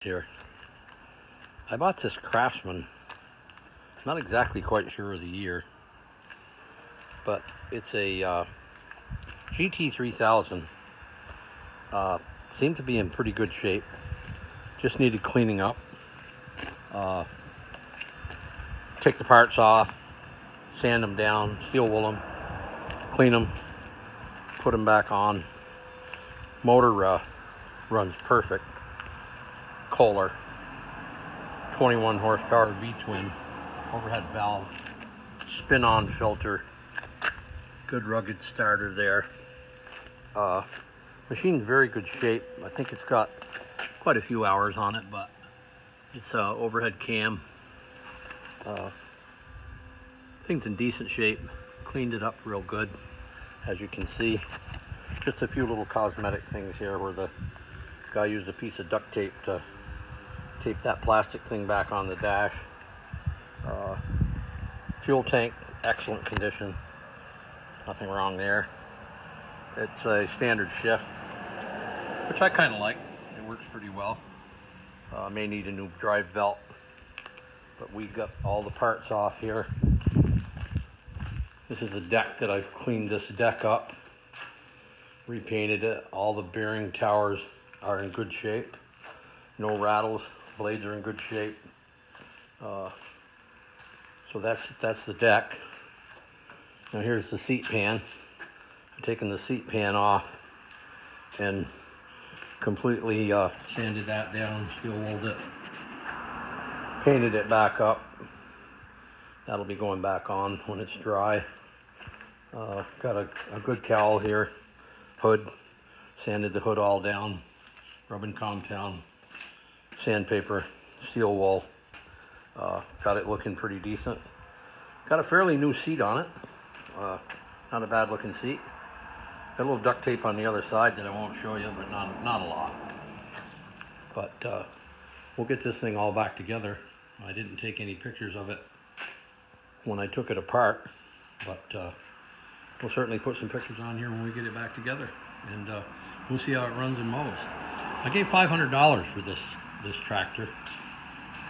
Here, I bought this Craftsman. Not exactly quite sure of the year, but it's a GT 3000. Seemed to be in pretty good shape. Just needed cleaning up. Take the parts off, sand them down, steel wool them, clean them, put them back on. Motor runs perfect. Kohler, 21 horsepower V-twin, overhead valve, spin-on filter, good rugged starter there. Machine's very good shape. I think it's got quite a few hours on it, but it's overhead cam. Thing's in decent shape. Cleaned it up real good, as you can see. Just a few little cosmetic things here where the guy used a piece of duct tape to tape that plastic thing back on the dash. Fuel tank, excellent condition. Nothing wrong there. It's a standard shift, which I kind of like. It works pretty well. May need a new drive belt, but we got all the parts off here. This is the deck that I've cleaned this deck up, repainted it. All the bearing towers are in good shape. No rattles. Blades are in good shape. So that's the deck. Now here's the seat pan. I'm taking the seat pan off and completely sanded that down, steel wooled it, painted it back up. That'll be going back on when it's dry. Got a good cowl here. Hood, sanded the hood all down, rubbing compound, sandpaper, steel wool. Got it looking pretty decent. Got a fairly new seat on it. Not a bad looking seat. Got a little duct tape on the other side that I won't show you, but not a lot. But we'll get this thing all back together. I didn't take any pictures of it when I took it apart, but we'll certainly put some pictures on here when we get it back together, and we'll see how it runs and mows. I gave $500 for this tractor.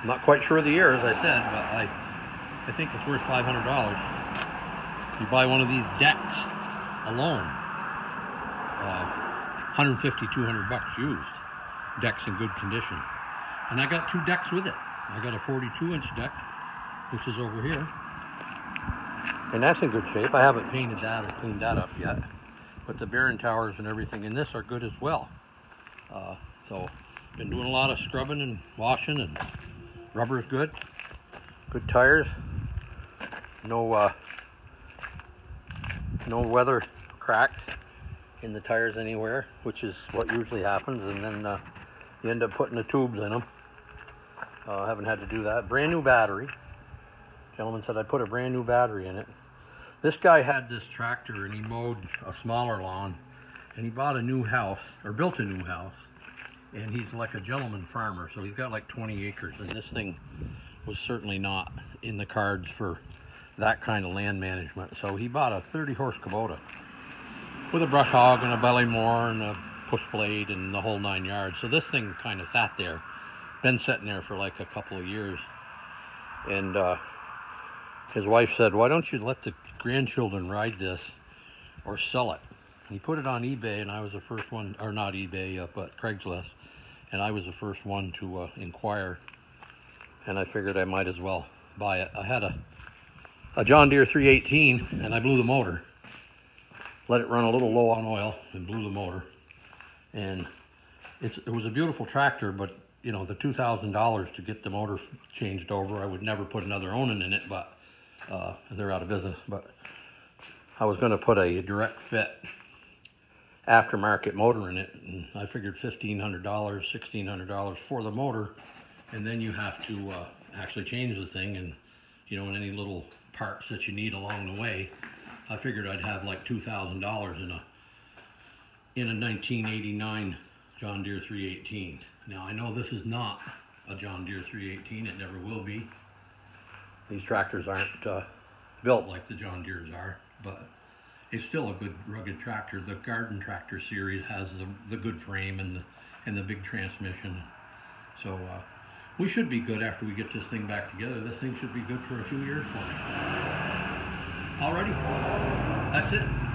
I'm not quite sure of the year, as I said, but I think it's worth $500. You buy one of these decks alone, 150, 200 bucks used. Deck's in good condition. And I got two decks with it. I got a 42-inch deck, which is over here. And that's in good shape. I haven't painted that or cleaned that up yet. But the bearing towers and everything in this are good as well. So, been doing a lot of scrubbing and washing, and rubber's good. Good tires. No weather cracks in the tires anywhere, which is what usually happens, and then you end up putting the tubes in them. Haven't had to do that. Brand new battery. Gentleman said I put a brand new battery in it. This guy had this tractor and he mowed a smaller lawn, and he bought a new house, or built a new house, and he's like a gentleman farmer, so he's got like 20 acres, and this thing was certainly not in the cards for that kind of land management. So he bought a 30-horse Kubota with a brush hog and a belly mower and a push blade and the whole 9 yards. So this thing kind of sat there, been sitting there for like a couple of years. And his wife said, why don't you let the grandchildren ride this or sell it? And he put it on eBay, and I was the first one, or not eBay, but Craigslist, and I was the first one to inquire, and I figured I might as well buy it. I had a John Deere 318, and I blew the motor. Let it run a little low on oil and blew the motor. And it was a beautiful tractor, but you know, the $2,000 to get the motor changed over, I would never put another Onan in it, but they're out of business. But I was going to put a direct fit aftermarket motor in it, and I figured $1,500, $1,600 for the motor, and then you have to actually change the thing, and you know, and any little parts that you need along the way. I figured I'd have like $2,000 in a 1989 John Deere 318. Now I know this is not a John Deere 318, it never will be. These tractors aren't built like the John Deeres are, but it's still a good rugged tractor. The Garden Tractor series has the good frame and the big transmission. So we should be good after we get this thing back together. This thing should be good for a few years for me. Alrighty, that's it.